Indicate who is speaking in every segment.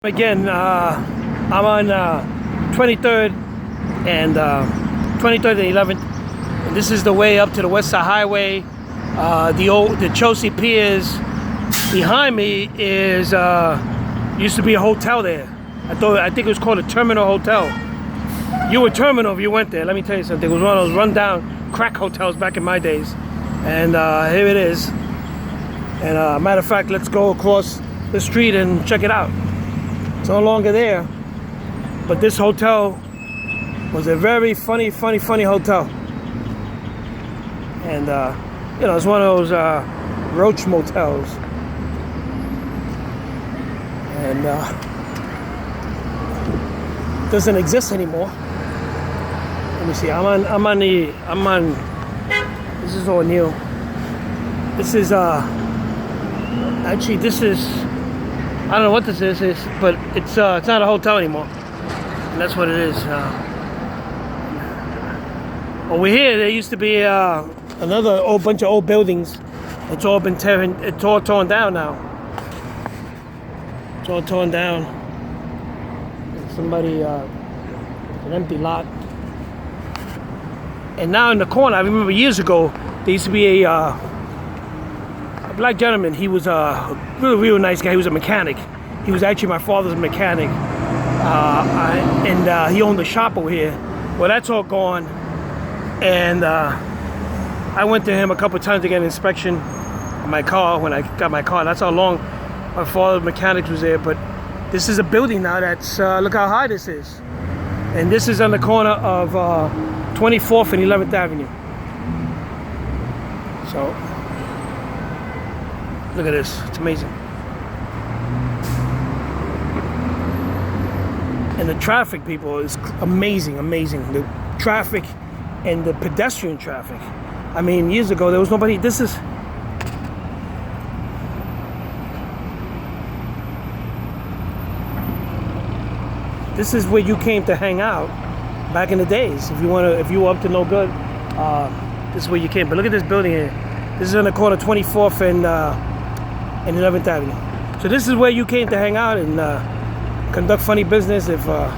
Speaker 1: Again, I'm on 23rd and 23rd and 11th. And this is the way up to the West Side Highway. The Chelsea Piers. Behind me is used to be a hotel there. I think it was called a Terminal Hotel. You were Terminal if you went there. Let me tell you something. It was one of those rundown crack hotels back in my days. And here it is. And matter of fact, let's go across the street and check it out. It's no longer there, but this hotel was a very funny hotel. And you know, it's one of those roach motels. And doesn't exist anymore. Let me see. I'm on. This is all new. This is actually this is. I don't know what this is, but it's not a hotel anymore, and that's what it is. Over here, there used to be another old bunch of old buildings. It's all been torn down now. It's all torn down. Somebody, an empty lot. And now in the corner, I remember years ago, there used to be a black gentleman. He was a real nice guy. He was a mechanic. He was actually my father's mechanic. And he owned a shop over here. Well, that's all gone. And I went to him a couple times to get an inspection on my car when I got my car. That's how long my father's mechanic was there. But this is a building now that's, look how high this is. And this is on the corner of 24th and 11th Avenue. So, look at this, it's amazing. And the traffic, people, is amazing. The traffic and the pedestrian traffic. I mean, years ago, there was nobody, this is where you came to hang out back in the days. If you were up to no good, this is where you came. But look at this building here. This is on the corner 24th and 11th Avenue. So this is where you came to hang out and conduct funny business. But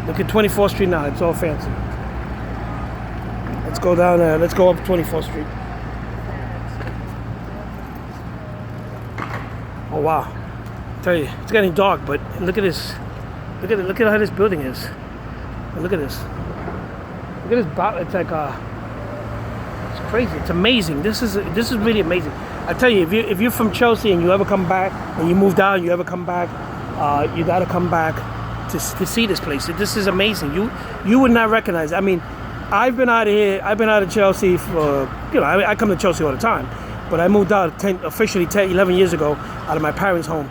Speaker 1: look at 24th Street now. It's all fancy. Let's go down there. Let's go up 24th Street. Oh wow! I tell you, it's getting dark. But look at this. Look at how this building is. And look at this. Look at this. It's like it's crazy. It's amazing. This is really amazing. I tell you, if you're from Chelsea and you ever come back, and you move down, you ever come back, you gotta come back to see this place. This is amazing. You would not recognize it. I mean, I've been out of here. I've been out of Chelsea for, you know, I come to Chelsea all the time, but I moved out officially 11 years ago out of my parents' home,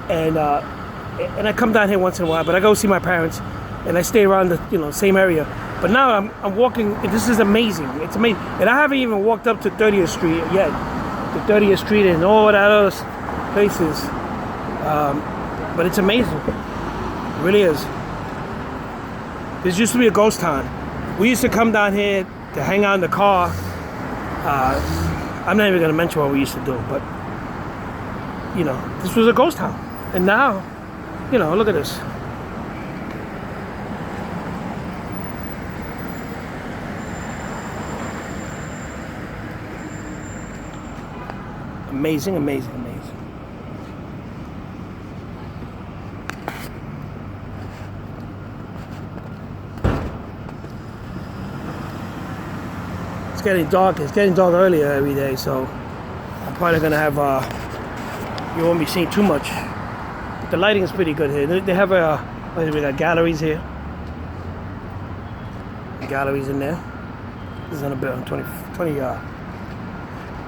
Speaker 1: and I come down here once in a while. But I go see my parents, and I stay around the same area. But now I'm walking. This is amazing. It's amazing, and I haven't even walked up to 30th Street yet. The 30th Street and all that other places. But it's amazing. It really is. This used to be a ghost town. We used to come down here to hang out in the car. I'm not even going to mention what we used to do, but you know, this was a ghost town. And now, you know, look at this. Amazing. It's getting dark. It's getting dark earlier every day, so I'm probably gonna have you won't be seeing too much. But the lighting is pretty good here. They have we got galleries here. Galleries in there. This is on a bit on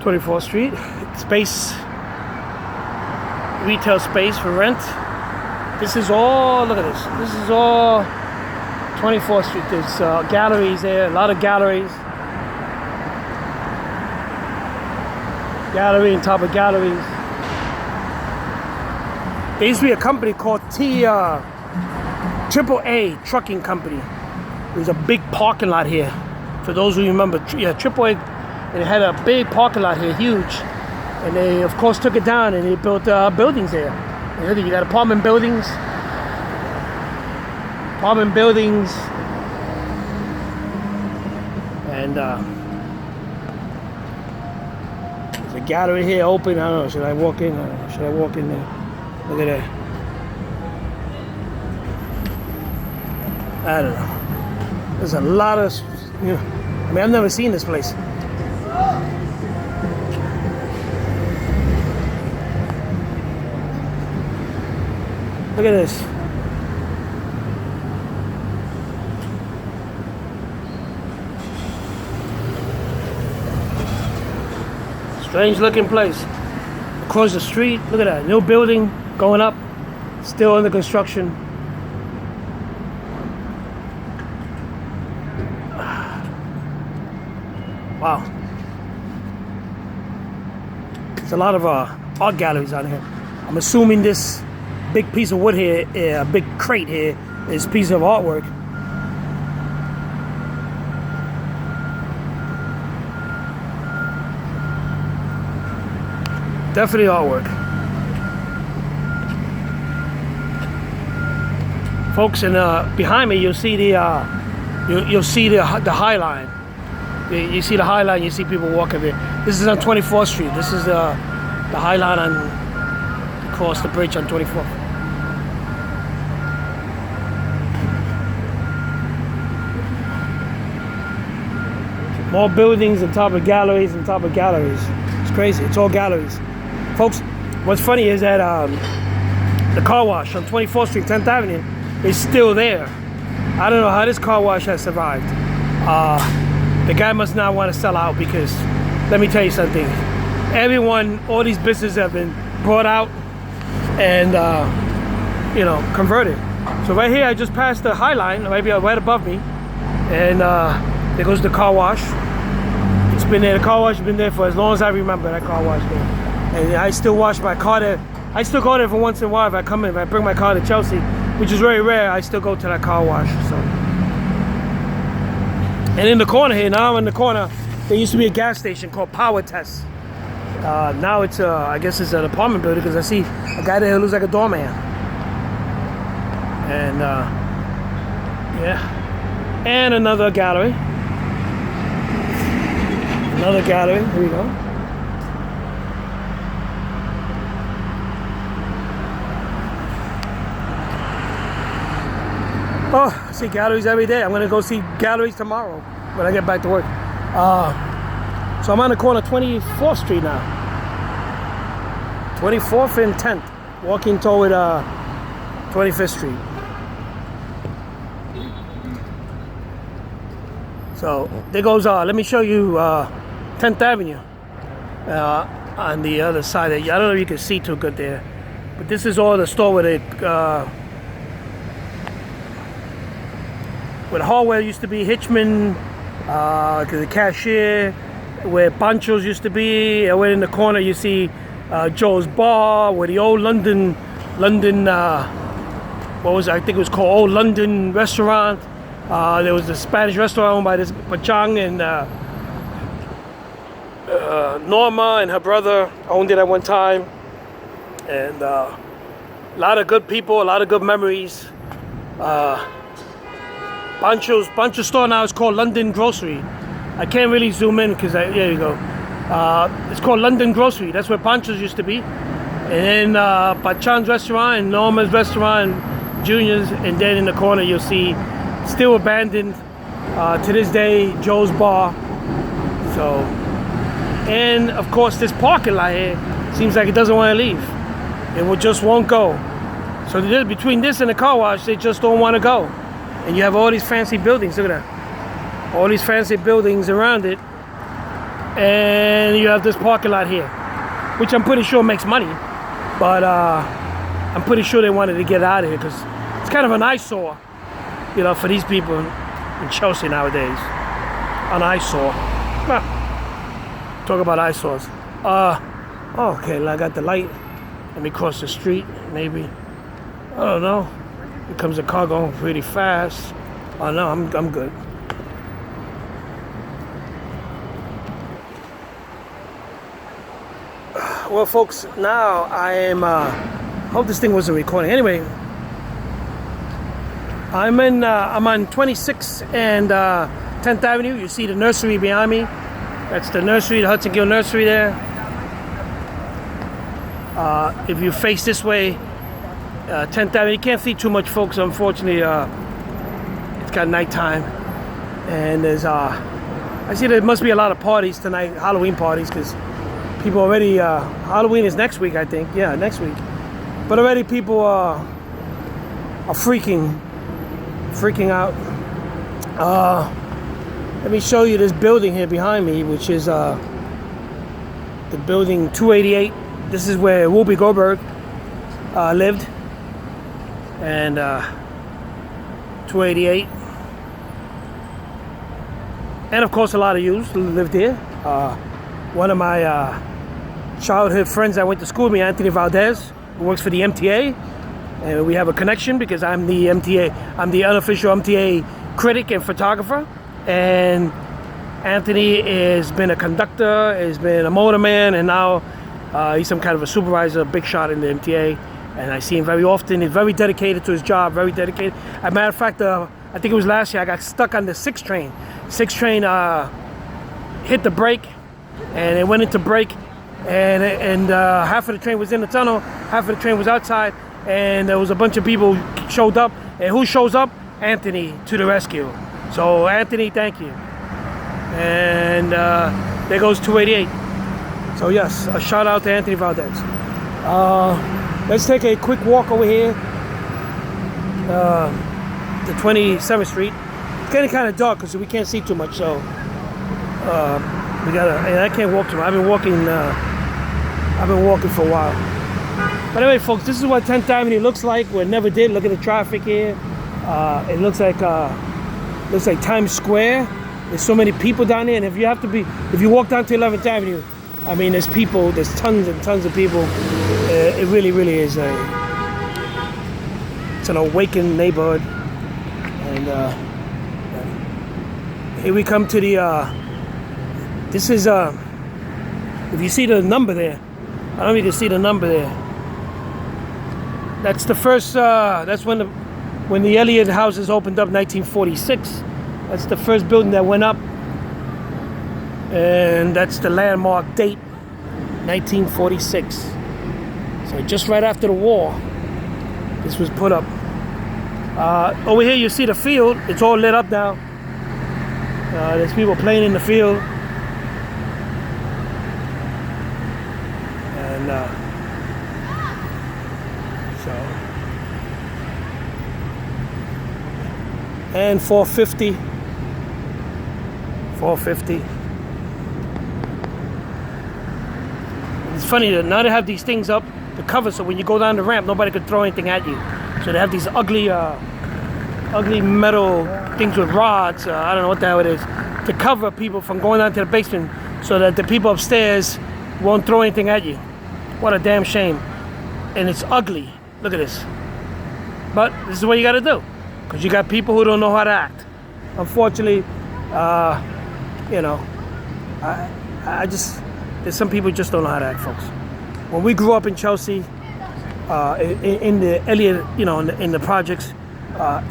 Speaker 1: 24th Street. Space, retail space for rent. This is all, look at this. This is all 24th Street. There's galleries there, a lot of galleries. Gallery on top of galleries. There used to be a company called AAA Trucking Company. There's a big parking lot here. For those who remember, yeah, AAA, it had a big parking lot here, huge. And they, of course, took it down and they built buildings there. You got apartment buildings. And there's a gallery here open. I don't know, should I walk in? I don't know, should I walk in there? Look at that. I don't know. There's a lot of, you know, I mean, I've never seen this place. Look at this. Strange looking place. Across the street, look at that. New building going up, still under construction. Wow. There's a lot of art galleries on here. I'm assuming this big piece of wood here, a big crate here, is a piece of artwork. Definitely artwork. Folks, and behind me you'll see the High Line. You see the High Line, you see people walking there. This is on 24th Street. This is the High Line across the bridge on 24th. More buildings on top of galleries on top of galleries. It's crazy. It's all galleries. Folks, what's funny is that the car wash on 24th Street, 10th Avenue, is still there. I don't know how this car wash has survived. The guy must not want to sell out because, let me tell you something, all these businesses have been brought out and, converted. So right here, I just passed the High Line, maybe right above me, and there goes the car wash. It's been there, the car wash has been there for as long as I remember, that car wash there. And I still wash my car there. I still go there for once in a while. If I bring my car to Chelsea, which is very rare, I still go to that car wash. So. And in the corner here, now in the corner, there used to be a gas station called Power Test. Now it's, I guess it's an apartment building because I see a guy there who looks like a doorman. And, yeah. And another gallery. Another gallery, here we go. Oh, I see galleries every day. I'm gonna go see galleries tomorrow when I get back to work. So I'm on the corner of 24th Street now. 24th and 10th, walking toward 25th Street. So there goes, let me show you 10th Avenue on the other side. I don't know if you can see too good there, but this is all the store where they, where the hardware used to be, Hitchman, the cashier, where Pancho's used to be, and where in the corner you see Joe's Bar, where the old London, what was it? I think it was called Old London Restaurant. There was a Spanish restaurant owned by this Pachang, and Norma and her brother owned it at one time. And a lot of good people, a lot of good memories. Pancho's store now is called London Grocery. I can't really zoom in because there you go. It's called London Grocery. That's where Pancho's used to be. And then Pachang's restaurant and Norma's restaurant, and Junior's, and then in the corner you'll see, still abandoned to this day, Joe's Bar. So, and of course this parking lot here seems like it doesn't want to leave. It just won't go. So between this and the car wash, they just don't want to go. And you have all these fancy buildings, look at that. All these fancy buildings around it. And you have this parking lot here, which I'm pretty sure makes money. But I'm pretty sure they wanted to get out of here because it's kind of an eyesore, for these people in Chelsea nowadays. An eyesore. Talk about eyesores. Okay, I got the light. Let me cross the street, maybe. I don't know. Here comes a car going pretty fast. Oh no, I'm good. Well, folks, now I am. Hope this thing wasn't recording. Anyway, I'm on 26th and 10th Avenue. You see the nursery behind me. That's the nursery, the Hudson Gill Nursery there. If you face this way, 10th Avenue, you can't see too much, folks. Unfortunately, it's got nighttime, and there's I see there must be a lot of parties tonight, Halloween parties, because people already. Halloween is next week, I think. Yeah, next week. But already people are freaking out. Let me show you this building here behind me, which is the building 288. This is where Whoopi Goldberg lived, and 288. And of course, a lot of you lived here. One of my childhood friends that went to school with me, Anthony Valdez, who works for the MTA, and we have a connection because I'm the unofficial MTA critic and photographer. And Anthony has been a conductor, has been a motorman, and now he's some kind of a supervisor, a big shot in the MTA. And I see him very often. He's very dedicated to his job, very dedicated. As a matter of fact, I think it was last year, I got stuck on the 6 train. 6 train hit the brake, and it went into brake, and half of the train was in the tunnel, half of the train was outside, and there was a bunch of people showed up. And who shows up? Anthony to the rescue. So Anthony, thank you. And there goes 288. So yes, a shout out to Anthony Valdez. Let's take a quick walk over here to 27th Street. It's getting kind of dark because we can't see too much, so we gotta. And I can't walk too much. I've been walking for a while. But anyway, folks, this is what 10th Avenue looks like. We never did. Look at the traffic here. It looks like Times Square. There's so many people down there, and if you walk down to 11th Avenue, I mean, there's people. There's tons and tons of people. It really is it's an awakened neighborhood. And here we come to the. This is if you see the number there, I don't know if you can see the number there. That's the first. That's when the Elliott houses opened up, 1946. That's the first building that went up, and that's the landmark date, 1946. So just right after the war, this was put up. Over here you see the field. It's all lit up now. There's people playing in the field. And and 450. It's funny that now they have these things up to cover, so when you go down the ramp, nobody could throw anything at you. So they have these ugly metal things with rods. I don't know what the hell it is, to cover people from going down to the basement, so that the people upstairs won't throw anything at you. What a damn shame. And it's ugly. Look at this. But this is what you got to do, because you got people who don't know how to act. Unfortunately, there's some people who just don't know how to act, folks. When we grew up in Chelsea, in the Elliott, in the projects,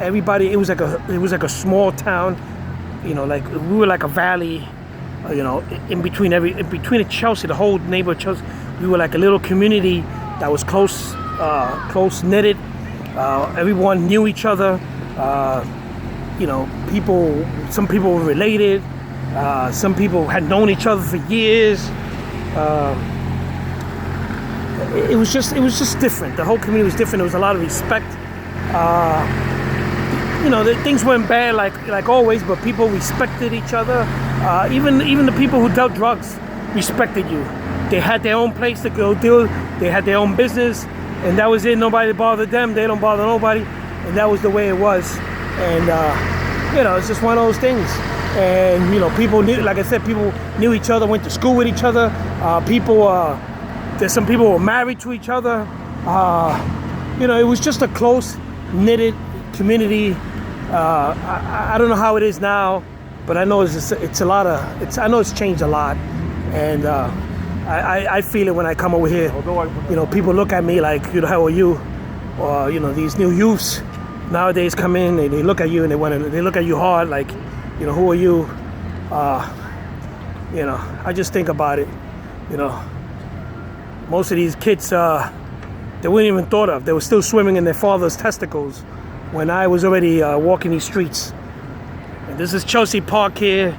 Speaker 1: everybody, it was like a small town, like we were like a valley, in between the Chelsea, the whole neighborhood Chelsea, we were like a little community that was close knitted. Everyone knew each other. Some people were related. Some people had known each other for years. It was just different. The whole community was different. There was a lot of respect. Things went bad like always, but people respected each other. Even the people who dealt drugs respected you. They had their own place to go do. They had their own business, and that was it. Nobody bothered them. They don't bother nobody, and that was the way it was. And it's just one of those things. And people knew, like I said, people knew each other, went to school with each other. There's some people who were married to each other. It was just a close knitted community. I don't know how it is now, but I know I know it's changed a lot. And I feel it when I come over here. You know, people look at me like, you know, how are you? Or, you know, these new youths nowadays come in and they look at you and they look at you hard, like, you know, who are you? You know, I just think about it. You know, most of these kids, they weren't even thought of. They were still swimming in their father's testicles when I was already walking these streets. And this is Chelsea Park here.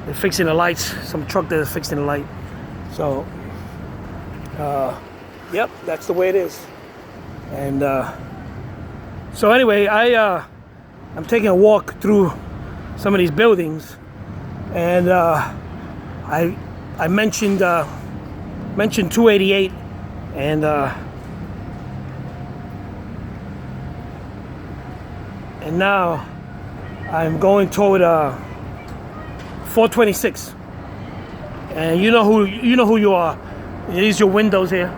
Speaker 1: They're fixing the lights. Some truck that's fixing the light. So, yep, that's the way it is. And so anyway, I'm taking a walk through some of these buildings, and I mentioned 288, and now I'm going toward 426. And you know who you are. These are your windows here.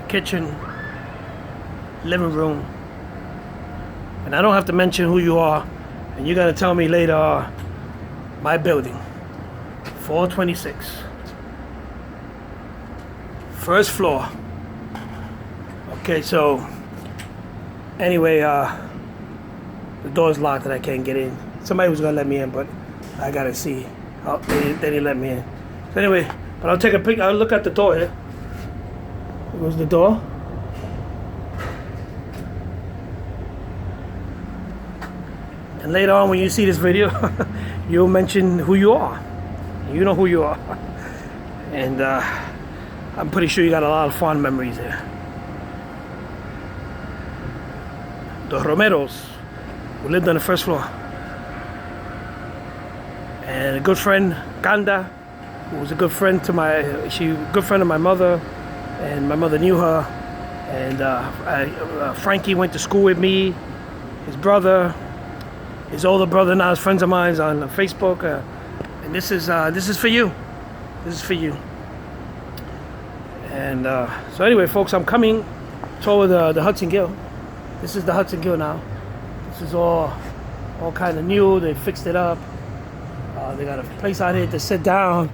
Speaker 1: Kitchen, living room. And I don't have to mention who you are. And you're gonna tell me later, my building, 426. First floor. Okay, so anyway, the door's locked and I can't get in. Somebody was gonna let me in, but I gotta see. Oh, they didn't let me in. So anyway, but I'll take a pic. I'll look at the door here. There goes the door. And later on, when you see this video, you'll mention who you are. You know who you are. And I'm pretty sure you got a lot of fond memories there. The Romeros, who lived on the first floor. And a good friend, Ganda, who was a good friend to good friend of my mother, and my mother knew her. And Frankie went to school with me. His brother, his older brother, now is friends of mine on Facebook. And this is for you. This is for you. And so anyway, folks, I'm coming toward the Hudson Gill. This is the Hudson Gill now. This is all kind of new. They fixed it up. They got a place out here to sit down.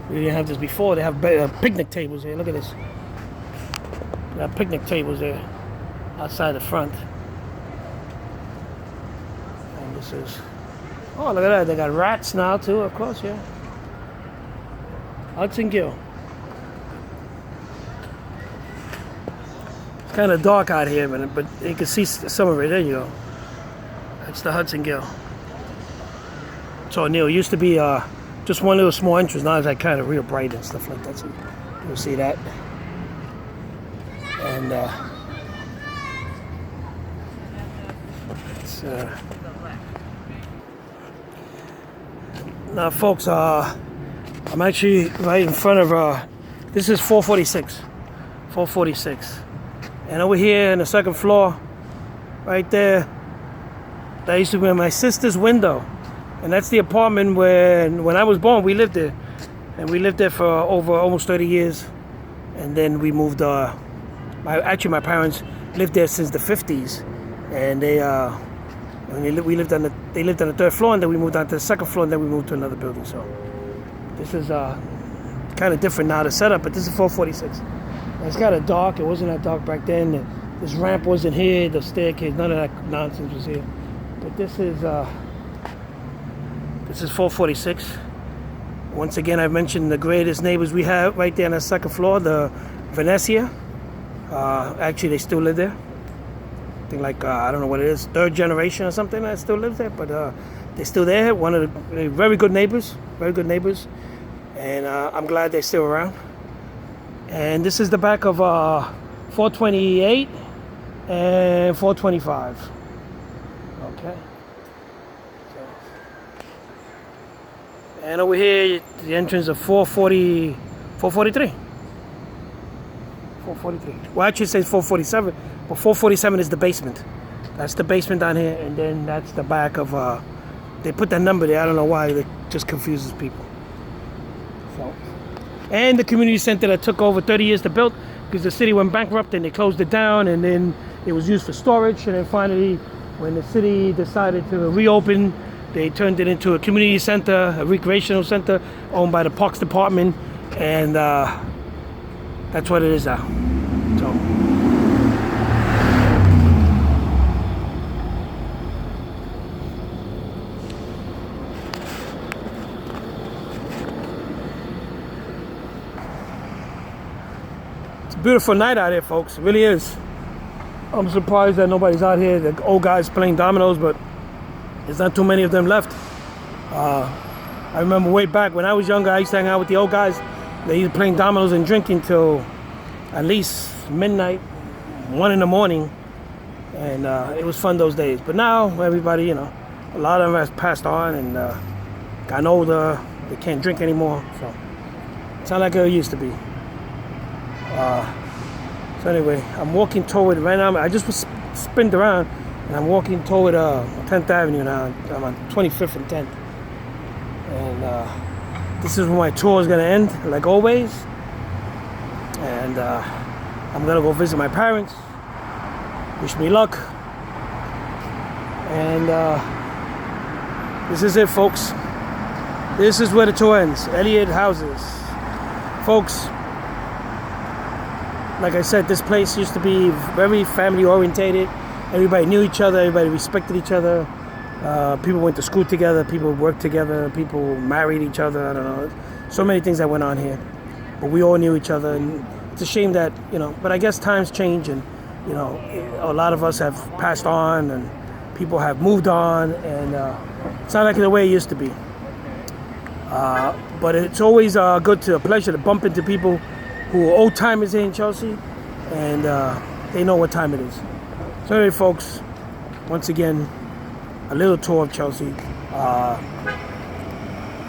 Speaker 1: We didn't have this before. They have picnic tables here. Look at this. They got picnic tables there outside the front. And this is, oh, look at that. They got rats now too, of course, yeah. Hudson Gill. It's kind of dark out here, but you can see some of it. There you go. That's the Hudson Gill. So Neil, used to be just one little small entrance. Now it's like kind of real bright and stuff like that. So you'll see that. And it's, now, folks, I'm actually right in front of this is 446, 446, and over here in the second floor, right there, that used to be my sister's window. And that's the apartment when I was born, we lived there. And we lived there for over almost 30 years. And then we moved, my parents lived there since the 50s. And they lived on the third floor, and then we moved on to the second floor, and then we moved to another building. So this is kind of different now, the setup, but this is 446. And it's kind of dark. It wasn't that dark back then. This ramp wasn't here, the staircase, none of that nonsense was here. But this is 446. Once again, I've mentioned the greatest neighbors we have right there on the second floor, the Venecia. Actually, they still live there. I think I don't know what it is, third generation or something that still lives there, but they're still there. One of the very good neighbors, and I'm glad they're still around. And this is the back of 428 and 425. Okay. And over here, the entrance of 443. 443. Well, actually it says 447, but 447 is the basement. That's the basement down here, and then that's the back of, they put that number there, I don't know why, it just confuses people. So, and the community center that took over 30 years to build, because the city went bankrupt and they closed it down, and then it was used for storage, and then finally, when the city decided to reopen, They turned it into a community center, a recreational center owned by the Parks Department, and that's what it is now. So. It's a beautiful night out here, folks. It really is. I'm surprised that nobody's out here. The old guys playing dominoes, but there's not too many of them left. I remember way back when I was younger, I used to hang out with the old guys. They used to playing dominoes and drinking till at least midnight, 1 in the morning, and it was fun those days. But now everybody, a lot of them has passed on and gotten older. They can't drink anymore, so it's not like it used to be. So anyway, I'm walking toward right now. I just was spinned around, and I'm walking toward 10th Avenue now. I'm on 25th and 10th, and this is where my tour is gonna end, like always. And I'm gonna go visit my parents. Wish me luck. And this is it, folks. This is where the tour ends. Elliott Houses, folks. Like I said, this place used to be very family orientated. Everybody knew each other, everybody respected each other. People went to school together, people worked together, people married each other, I don't know. So many things that went on here. But we all knew each other, and it's a shame that, but I guess times change, and, a lot of us have passed on, and people have moved on, and it's not like the way it used to be. But it's always a pleasure to bump into people who are old timers here in Chelsea, and they know what time it is. So anyway, folks, once again, a little tour of Chelsea.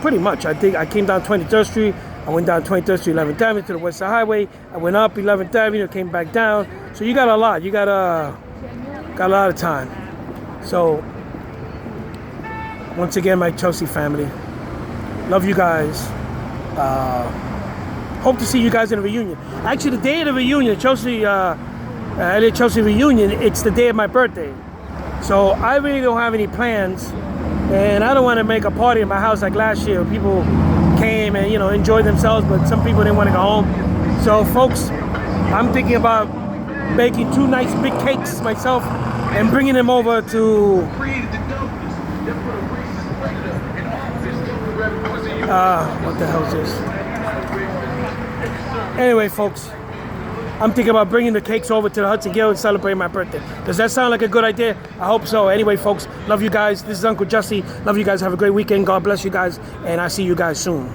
Speaker 1: Pretty much, I think I came down 23rd Street, I went down 23rd Street, 11th Avenue to the West Side Highway, I went up 11th Avenue, came back down. So you got a lot, got a lot of time. So, once again, my Chelsea family, love you guys. Hope to see you guys in a reunion. Actually, the day of the reunion, Elliott Chelsea reunion, it's the day of my birthday. So I really don't have any plans, and I don't want to make a party in my house like last year. People came and enjoyed themselves, but some people didn't want to go home. So folks, I'm thinking about baking 2 nice big cakes myself and bringing them over to what the hell is this? Anyway, folks, I'm thinking about bringing the cakes over to the Hudson Guild and celebrating my birthday. Does that sound like a good idea? I hope so. Anyway, folks, love you guys. This is Uncle Jussie. Love you guys. Have a great weekend. God bless you guys, and I'll see you guys soon.